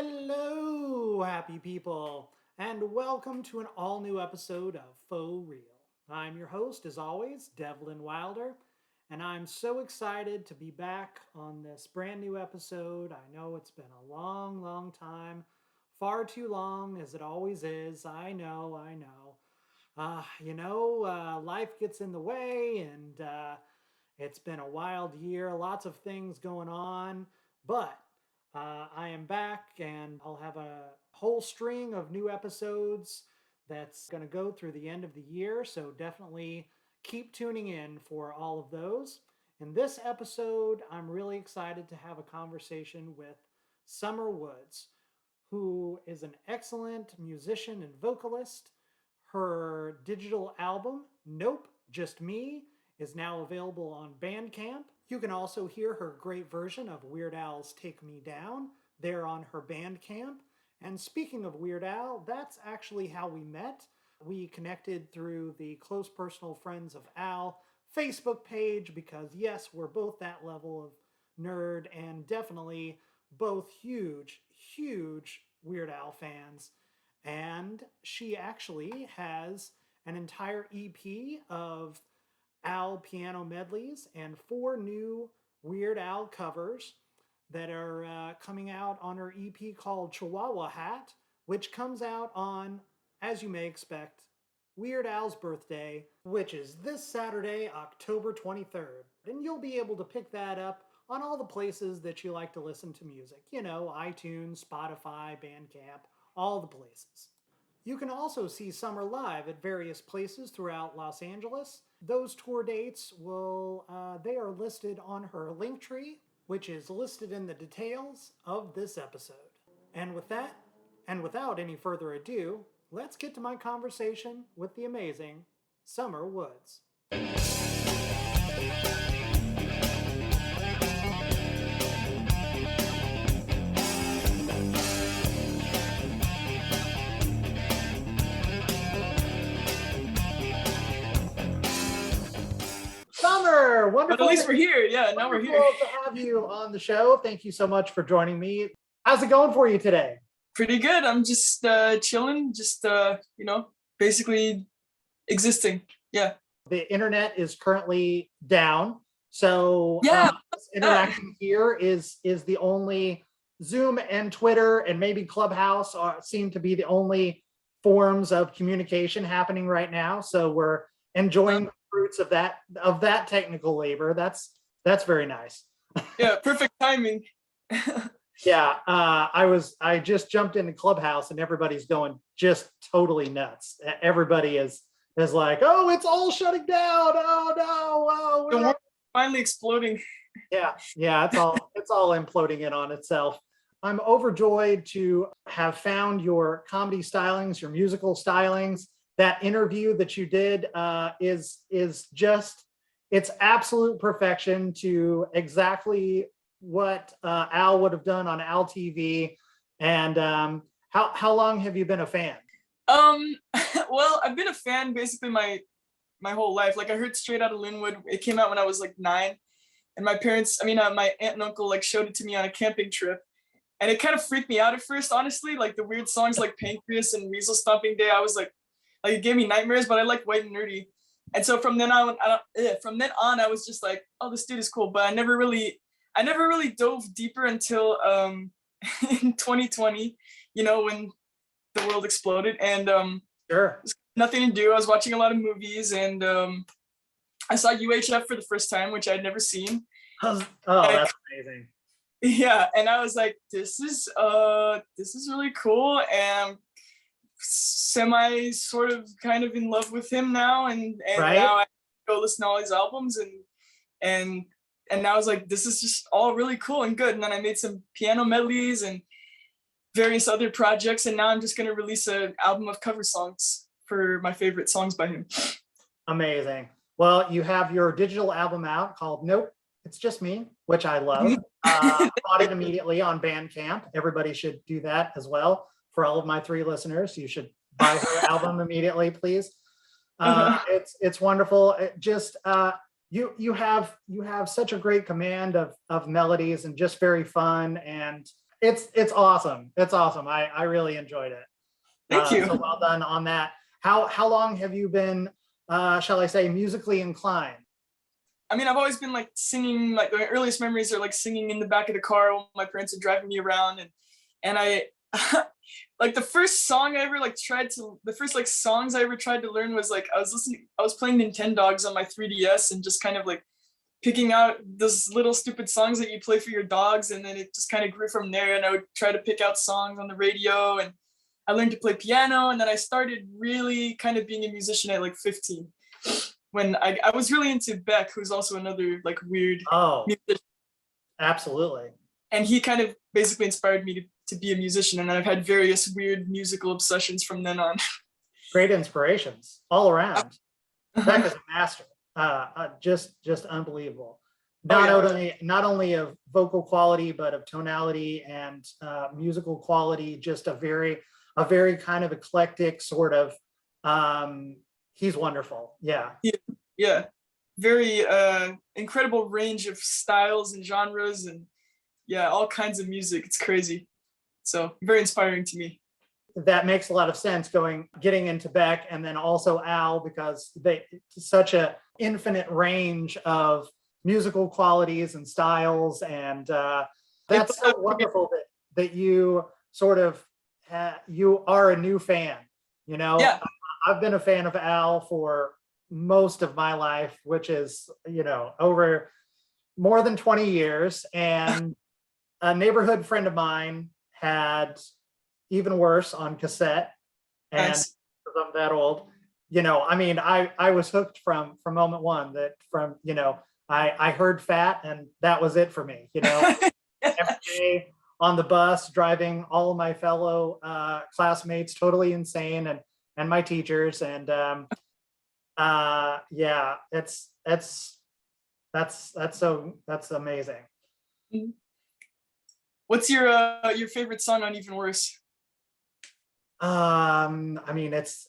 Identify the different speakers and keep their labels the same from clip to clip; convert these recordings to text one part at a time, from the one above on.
Speaker 1: Hello, happy people, and welcome to an all-new episode of Faux Real. I'm your host, as always, Devlin Wilder, and I'm so excited to be back on this brand new episode. I know it's been a long, long time, far too long, as it always is. I know. Life gets in the way, and it's been a wild year, lots of things going on, but I am back and I'll have a whole string of new episodes that's going to go through the end of the year. So definitely keep tuning in for all of those. In this episode, I'm really excited to have a conversation with Summer Woods, who is an excellent musician and vocalist. Her digital album, Nope, Just Me, is now available on Bandcamp. You can also hear her great version of Weird Al's Take Me Down there on her Bandcamp. And speaking of Weird Al, that's actually how we met. We connected through the Close Personal Friends of Al Facebook page because, yes, we're both that level of nerd and definitely both huge, huge Weird Al fans. And she actually has an entire EP of Al piano medleys and 4 new Weird Al covers that are coming out on her EP called Chihuahua Hat, which comes out on, as you may expect, Weird Al's birthday, which is this Saturday, October 23rd. And you'll be able to pick that up on all the places that you like to listen to music. You know, iTunes, Spotify, Bandcamp, all the places. You can also see Summer live at various places throughout Los Angeles. Those tour dates they are listed on her Linktree, which is listed in the details of this episode. And with that, and without any further ado, let's get to my conversation with the amazing Summer Woods. Summer, wonderful.
Speaker 2: But at least we're here. Yeah, now we're here.
Speaker 1: Wonderful to have you on the show. Thank you so much for joining me. How's it going for you today?
Speaker 2: Pretty good. I'm just chilling, just basically existing. Yeah.
Speaker 1: The internet is currently down, so
Speaker 2: Yeah.
Speaker 1: This interaction here is the only Zoom and Twitter and maybe Clubhouse seem to be the only forms of communication happening right now. So we're enjoying the fruits of that technical labor. That's very nice.
Speaker 2: Yeah, perfect timing.
Speaker 1: Yeah, I just jumped into Clubhouse and everybody's going just totally nuts. Everybody is like, oh, it's all shutting down. Oh no,
Speaker 2: The world finally exploding.
Speaker 1: Yeah, it's all imploding in on itself. I'm overjoyed to have found your comedy stylings, your musical stylings. That interview that you did is just, it's absolute perfection to exactly what Al would have done on Al TV. And how long have you been a fan?
Speaker 2: Well, I've been a fan basically my whole life. Like I heard Straight Outta Linwood. It came out when I was like 9, and my aunt and uncle like showed it to me on a camping trip, and it kind of freaked me out at first, honestly. Like the weird songs like Pancreas and Weasel Stomping Day, I was like it gave me nightmares. But I like White and Nerdy, and so from then on, I was just like, oh, this dude is cool. But I never really dove deeper until in 2020, when the world exploded, and
Speaker 1: Sure.
Speaker 2: Nothing to do. I was watching a lot of movies, and I saw UHF for the first time, which I'd never seen.
Speaker 1: Oh, that's amazing.
Speaker 2: Yeah, and I was like, this is really cool, and semi sort of kind of in love with him now, and
Speaker 1: right?
Speaker 2: Now I go listen to all his albums, and now I was like, this is just all really cool and good. And then I made some piano medleys and various other projects, and now I'm just gonna release an album of cover songs for my favorite songs by him.
Speaker 1: Amazing. Well, you have your digital album out called Nope, It's Just Me, which I love. Bought it immediately on Bandcamp. Everybody should do that as well. For all of my 3 listeners, you should buy her album immediately, please. It's wonderful. It just you have such a great command of melodies and just very fun. And It's awesome. It's awesome. I really enjoyed it.
Speaker 2: Thank
Speaker 1: So
Speaker 2: you.
Speaker 1: well done on that. How long have you been, shall I say, musically inclined?
Speaker 2: I mean, I've always been like singing. Like my earliest memories are like singing in the back of the car when my parents are driving me around, and I like the first song I ever like tried to the first like songs I ever tried to learn was like I was playing Nintendogs on my 3DS and just kind of like picking out those little stupid songs that you play for your dogs, and then it just kind of grew from there. And I would try to pick out songs on the radio, and I learned to play piano, and then I started really kind of being a musician at like 15 when I was really into Beck, who's also another like weird
Speaker 1: Oh,
Speaker 2: musician,
Speaker 1: absolutely.
Speaker 2: and he kind of basically inspired me to be a musician, and I've had various weird musical obsessions from then on.
Speaker 1: Great inspirations all around. Beck is a master. Just unbelievable.
Speaker 2: Oh
Speaker 1: Not
Speaker 2: yeah.
Speaker 1: only not only of vocal quality, but of tonality and musical quality. Just a very kind of eclectic sort of. He's wonderful. Yeah.
Speaker 2: Yeah, yeah. Very incredible range of styles and genres, and yeah, all kinds of music. It's crazy. So very inspiring to me.
Speaker 1: That makes a lot of sense getting into Beck and then also Al, because they such a infinite range of musical qualities and styles, and that's so wonderful that you sort of you are a new fan. You know,
Speaker 2: Yeah.
Speaker 1: I've been a fan of Al for most of my life, which is, over more than 20 years. And a neighborhood friend of mine had Even Worse on cassette, and
Speaker 2: Nice.
Speaker 1: I'm that old. I mean, I was hooked from moment one. That from I heard Fat, and that was it for me. Every day on the bus, driving all of my fellow classmates totally insane, and my teachers, and yeah, that's amazing.
Speaker 2: What's your favorite song on Even Worse?
Speaker 1: I mean, it's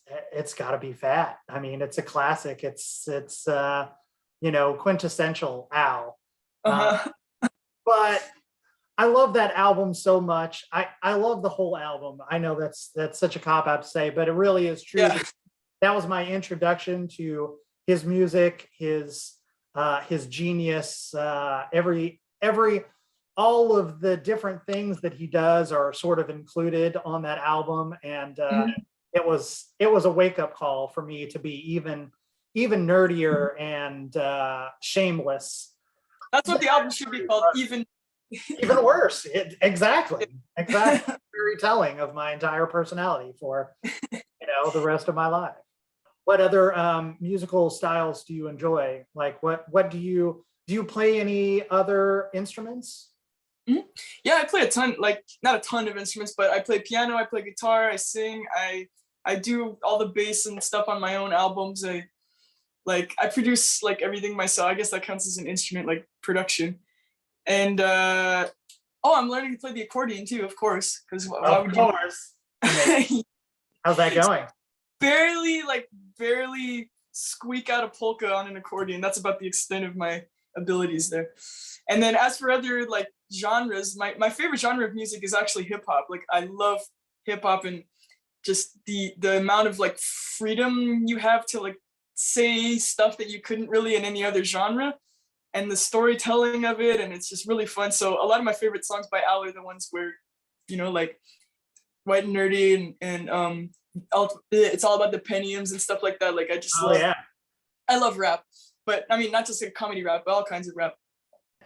Speaker 1: got to be Fat. I mean, it's a classic. It's quintessential Al. Uh,
Speaker 2: Uh-huh.
Speaker 1: but I love that album so much. I love the whole album. I know that's such a cop out to say, but it really is true.
Speaker 2: Yeah.
Speaker 1: That was my introduction to his music, his genius. Every all of the different things that he does are sort of included on that album, and
Speaker 2: Mhm.
Speaker 1: it was a wake up call for me to be even nerdier and shameless.
Speaker 2: That's what the album should be called. Even.
Speaker 1: Even worse. Exactly. Very telling of my entire personality for the rest of my life. What other musical styles do you enjoy? Like what do you play any other instruments?
Speaker 2: Mhm. Yeah, I play a ton, like not a ton of instruments, but I play piano, I play guitar, I sing, I do all the bass and stuff on my own albums. I produce like everything myself. I guess that counts as an instrument, like production. And oh, I'm learning to play the accordion too, of course, because why
Speaker 1: Of
Speaker 2: would
Speaker 1: course.
Speaker 2: you?
Speaker 1: How's that going?
Speaker 2: barely squeak out a polka on an accordion. That's about the extent of my abilities there. And then as for other like genres, my favorite genre of music is actually hip hop. Like I love hip hop, and just the amount of like freedom you have to like say stuff that you couldn't really in any other genre, and the storytelling of it, and it's just really fun. So a lot of my favorite songs by Al are the ones where, like white and nerdy, and it's all about the pentiums and stuff like that. Like
Speaker 1: Oh yeah.
Speaker 2: I love rap, but I mean not just like comedy rap, but all kinds of rap.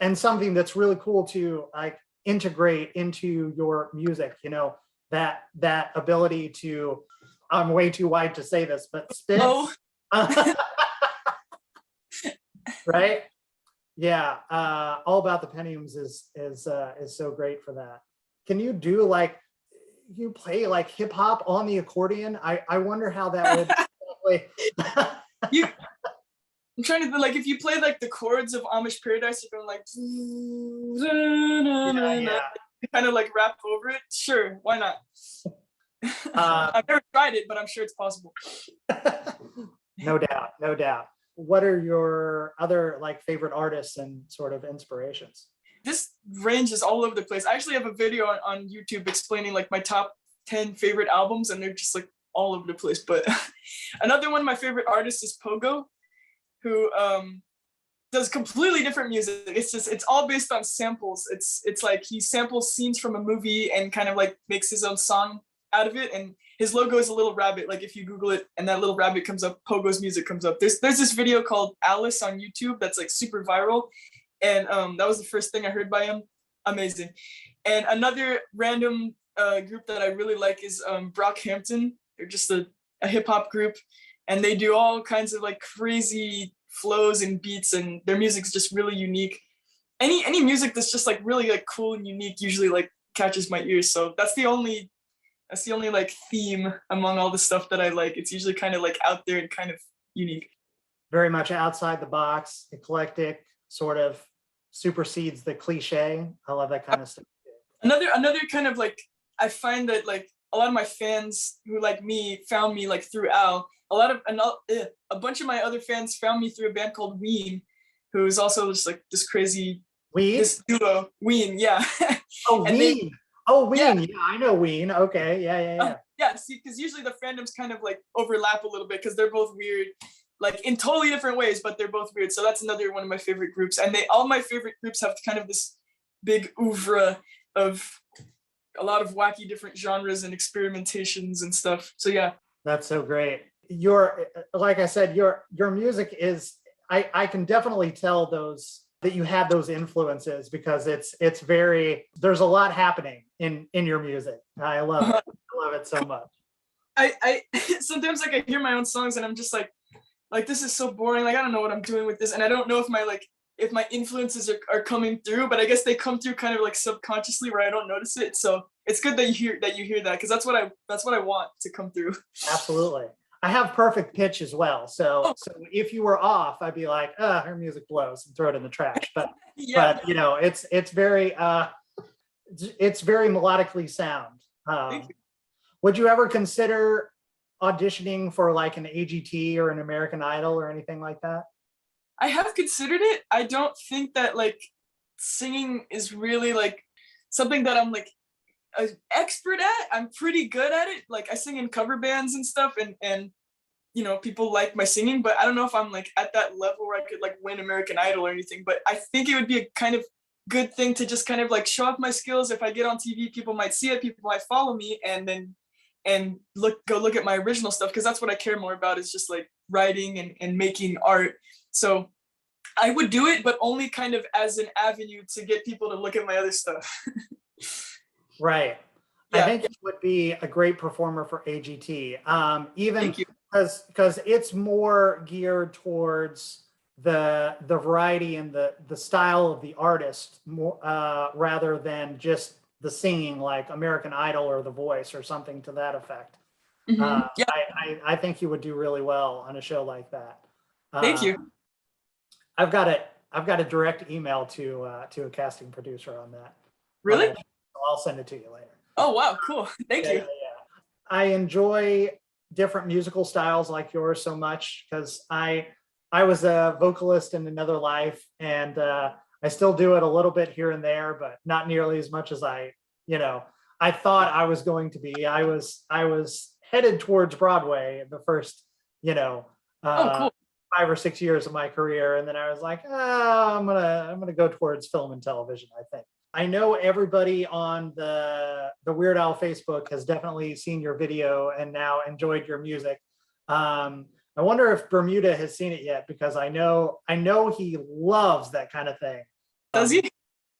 Speaker 1: And something that's really cool to like integrate into your music, that ability to, I'm way too wide to say this, but spit.
Speaker 2: Oh.
Speaker 1: Right. Yeah. All About the Pentiums is so great for that. Can you do like, you play like hip hop on the accordion? I wonder how that would play.
Speaker 2: you I'm trying to like if you play like the chords of Amish Paradise, you're going like
Speaker 1: Yeah.
Speaker 2: kind of like rap over it. Sure, why not?
Speaker 1: Yeah.
Speaker 2: I've never tried it, but I'm sure it's possible.
Speaker 1: No doubt, no doubt. What are your other like favorite artists and sort of inspirations?
Speaker 2: this ranges all over the place. I actually have a video on YouTube explaining like my top 10 favorite albums, and they're just like all over the place. But another one of my favorite artists is Pogo, who does completely different music. It's all based on samples. It's like he samples scenes from a movie and kind of like makes his own song out of it. And his logo is a little rabbit. Like if you Google it and that little rabbit comes up, Pogo's music comes up. There's this video called Alice on YouTube that's like super viral. And that was the first thing I heard by him. Amazing. And another random group that I really like is Brockhampton. They're just a hip hop group, and they do all kinds of like crazy flows and beats, and their music's just really unique. Any music that's just like really like cool and unique usually like catches my ears. So that's the only like theme among all the stuff that I like. It's usually kind of like out there and kind of unique.
Speaker 1: Very much outside the box, eclectic, sort of supersedes the cliche. I love that kind of stuff.
Speaker 2: Another kind of like, I find that like a lot of my fans who like me found me like through Al. A bunch of my other fans found me through a band called Ween, who is also just like this crazy this duo. Ween, yeah.
Speaker 1: Oh,
Speaker 2: and
Speaker 1: Ween. Ween. Yeah, I know Ween. Okay, yeah.
Speaker 2: Yeah, see, because usually the fandoms kind of like overlap a little bit because they're both weird, like in totally different ways, but they're both weird. So that's another one of my favorite groups. And all my favorite groups have kind of this big oeuvre of a lot of wacky different genres and experimentations and stuff. So yeah.
Speaker 1: That's so great. Like I said, your music is, I can definitely tell that you have those influences, because it's very, there's a lot happening in your music. I love it. I love it so much.
Speaker 2: I sometimes like I hear my own songs and I'm just like this is so boring. Like I don't know what I'm doing with this, and I don't know if my influences are coming through, but I guess they come through kind of like subconsciously where I don't notice it. So it's good that you hear that, because that's what I want to come through.
Speaker 1: Absolutely. I have perfect pitch as well. So if you were off, I'd be like, her music blows, and throw it in the trash. But yeah. But you know, it's very melodically sound. Would you ever consider auditioning for like an AGT or an American Idol or anything like that?
Speaker 2: I have considered it. I don't think that like singing is really like something that I'm like an expert at. I'm pretty good at it. Like I sing in cover bands and stuff, and you know, people like my singing, but I don't know if I'm like at that level where I could like win American Idol or anything. But I think it would be a kind of good thing to just kind of like show off my skills. If I get on TV, people might see it, people might follow me, and then go look at my original stuff, because that's what I care more about, is just like writing and making art. So I would do it, but only kind of as an avenue to get people to look at my other stuff.
Speaker 1: Right. Yeah. I think you would be a great performer for AGT. Even because it's more geared towards the variety and the style of the artist, more rather than just the singing, like American Idol or The Voice or something to that effect. Mm-hmm. I think you would do really well on a show like that.
Speaker 2: Thank you.
Speaker 1: I've got a direct email to a casting producer on that.
Speaker 2: Really?
Speaker 1: I'll send it to you later.
Speaker 2: Oh wow, cool. Thank you. Yeah.
Speaker 1: I enjoy different musical styles like yours so much, because I was a vocalist in another life, and I still do it a little bit here and there, but not nearly as much as I thought I was going to be. I was headed towards Broadway the first, cool. 5 or 6 years of my career, and then I was like, I'm gonna go towards film and television, I think. I know everybody on the Weird Al Facebook has definitely seen your video and now enjoyed your music. I wonder if Bermuda has seen it yet, because I know he loves that kind of thing.
Speaker 2: Does he?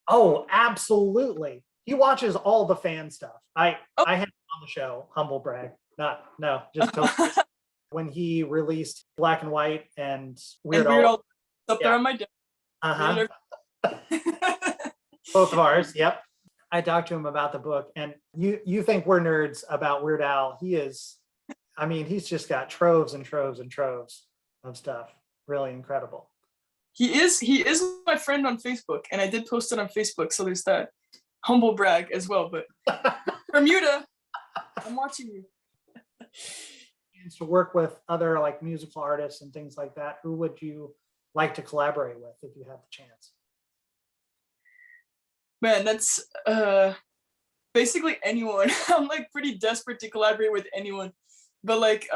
Speaker 1: Oh, absolutely. He watches all the fan stuff. I had him on the show, humble brag. Just totally. When he released Black and White and Weird Al
Speaker 2: up there on my desk.
Speaker 1: Both of ours, yep. I talked to him about the book, and you think we're nerds about Weird Al. He is, he's just got troves and troves and troves of stuff. Really incredible.
Speaker 2: He is my friend on Facebook, and I did post it on Facebook, so there's that humble brag as well. But Bermuda, I'm watching you.
Speaker 1: To work with other like musical artists and things like that, who would you like to collaborate with if you have the chance?
Speaker 2: Man, that's basically anyone. I'm like pretty desperate to collaborate with anyone, but like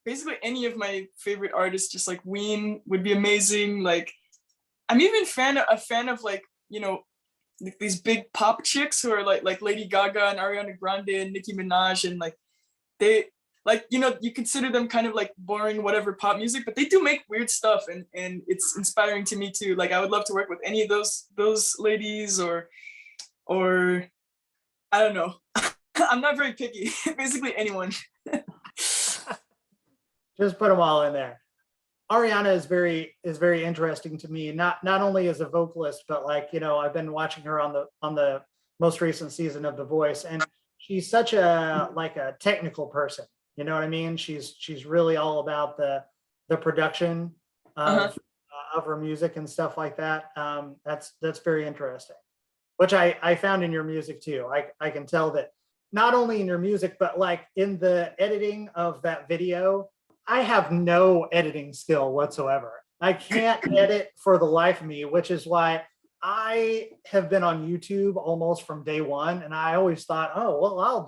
Speaker 2: basically any of my favorite artists, just like Ween would be amazing. Like I'm even a fan of like, you know, like these big pop chicks who are like Lady Gaga and Ariana Grande and Nicki Minaj, and like they, like, you know, you consider them kind of like boring whatever pop music, but they do make weird stuff, and it's inspiring to me too. Like I would love to work with any of those ladies, or I don't know. I'm not very picky. Basically anyone.
Speaker 1: Just put them all in there. Ariana is very interesting to me. Not only as a vocalist, but like, you know, I've been watching her on the most recent season of The Voice, and she's such a like a technical person. You know what I mean? She's really all about the production of her music and stuff like that. That's very interesting, which I found in your music too. I can tell that not only in your music, but like in the editing of that video. I have no editing skill whatsoever. I can't edit for the life of me, which is why I have been on YouTube almost from day one. And I always thought, oh, well, I'll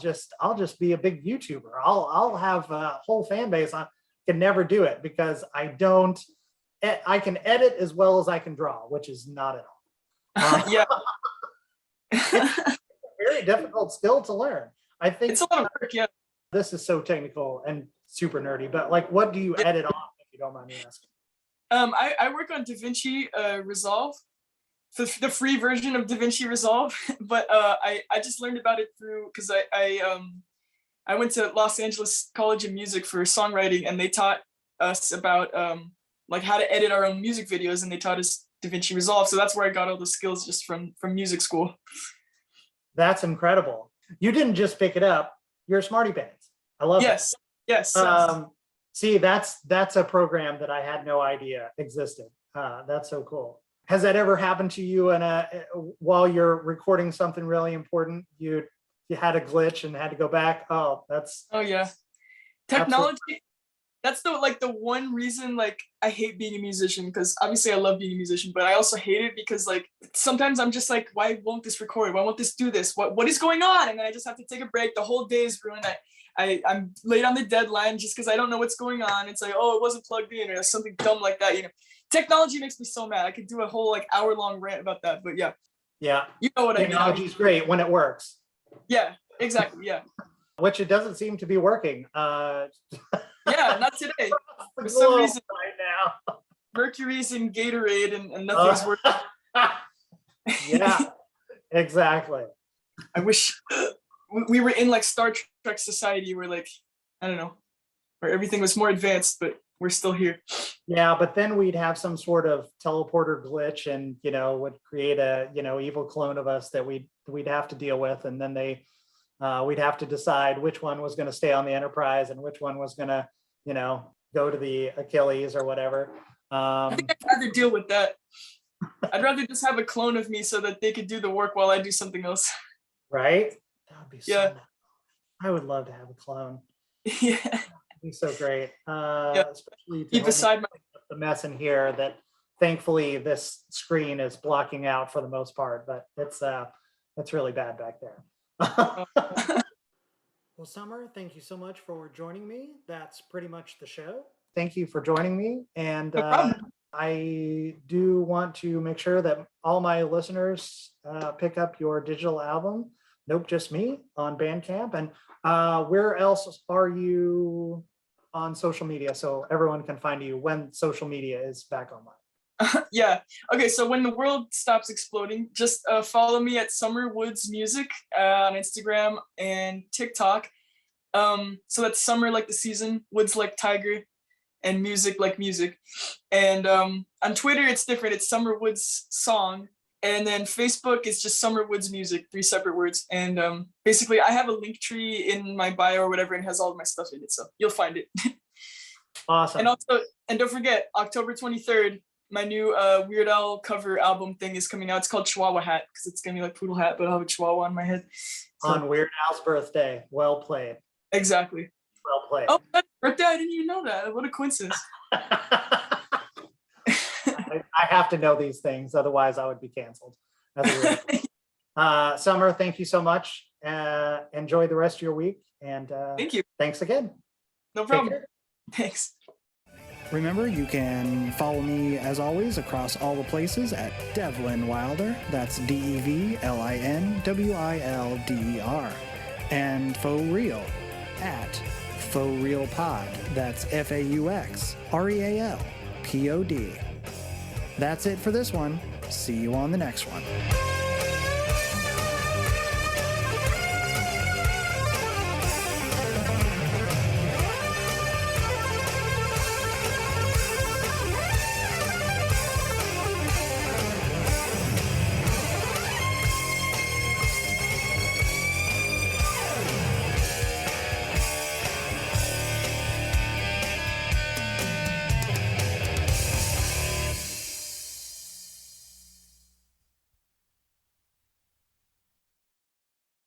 Speaker 1: just be a big YouTuber. I'll have a whole fan base. I can never do it because I can edit as well as I can draw, which is not at all.
Speaker 2: Yeah.
Speaker 1: It's a very difficult skill to learn. I think
Speaker 2: it's a lot of work. Yeah.
Speaker 1: This is so technical and super nerdy, but like, what do you edit on, if you don't mind me asking?
Speaker 2: I work on DaVinci Resolve, the free version of DaVinci Resolve, but I just learned about it through, because I went to Los Angeles College of Music for songwriting, and they taught us about like how to edit our own music videos, and they taught us DaVinci Resolve. So that's where I got all the skills, just from music school.
Speaker 1: That's incredible. You didn't just pick it up. You're a smarty pants. I love it.
Speaker 2: Yes.
Speaker 1: See, that's a program that I had no idea existed. That's so cool. Has that ever happened to you while you're recording something really important, you had a glitch and had to go back? Oh
Speaker 2: yeah. Technology. Absolutely. That's the one reason like I hate being a musician, because obviously I love being a musician, but I also hate it because like sometimes I'm just like, why won't this record? Why won't this do this? What is going on? And then I just have to take a break. The whole day is ruined. I'm late on the deadline just because I don't know what's going on. It's like, oh, it wasn't plugged in, or something dumb like that. You know, technology makes me so mad. I could do a whole like hour-long rant about that, but yeah.
Speaker 1: Yeah.
Speaker 2: You know what I mean?
Speaker 1: Technology's great when it works.
Speaker 2: Yeah, exactly. Yeah.
Speaker 1: Which it doesn't seem to be working.
Speaker 2: Yeah, not today. For some reason right now. Mercury's in Gatorade and nothing's working.
Speaker 1: Yeah, exactly.
Speaker 2: I wish we were in like Star Trek society where like, I don't know, where everything was more advanced, but we're still here.
Speaker 1: Yeah, but then we'd have some sort of teleporter glitch and, you know, would create a, you know, evil clone of us that we'd have to deal with. And then we'd have to decide which one was going to stay on the Enterprise and which one was going to, you know, go to the Achilles or whatever.
Speaker 2: I think I'd rather deal with that. I'd rather just have a clone of me so that they could do the work while I do something else.
Speaker 1: Right? That would be so
Speaker 2: yeah.
Speaker 1: nice. I would love to have a clone.
Speaker 2: Yeah.
Speaker 1: That'd be so great.
Speaker 2: Yeah.
Speaker 1: Especially
Speaker 2: to beside
Speaker 1: the mess in here that thankfully this screen is blocking out for the most part, but it's really bad back there. Well, Summer, thank you so much for joining me. That's pretty much the show. Thank you for joining me. And I do want to make sure that all my listeners pick up your digital album, Nope, Just Me, on Bandcamp. And where else are you on social media so everyone can find you when social media is back online?
Speaker 2: Yeah. Okay. So when the world stops exploding, just follow me at Summer Woods Music on Instagram and TikTok. So that's summer like the season, woods like tiger, and music like music. And on Twitter, it's different. It's Summer Woods Song. And then Facebook is just Summer Woods Music, 3 separate words. And basically, I have a Linktree in my bio or whatever, and has all of my stuff in it. So you'll find it.
Speaker 1: Awesome.
Speaker 2: And also, and don't forget, October 23rd, my new Weird Al cover album thing is coming out. It's called Chihuahua Hat, because it's gonna be like Poodle Hat, but I'll have a Chihuahua on my head. So.
Speaker 1: On Weird Al's birthday. Well played.
Speaker 2: Exactly.
Speaker 1: Well played.
Speaker 2: Oh, that's birthday! I didn't even know that. What a coincidence.
Speaker 1: I have to know these things, otherwise I would be canceled. Summer, thank you so much. Enjoy the rest of your week. And
Speaker 2: Thank you.
Speaker 1: thanks again.
Speaker 2: No problem. Thanks.
Speaker 1: Remember, you can follow me as always across all the places at Devlin Wilder. That's DEVLINWILDER. And Faux Real at Faux Real Pod. That's FAUXREALPOD. That's it for this one. See you on the next one.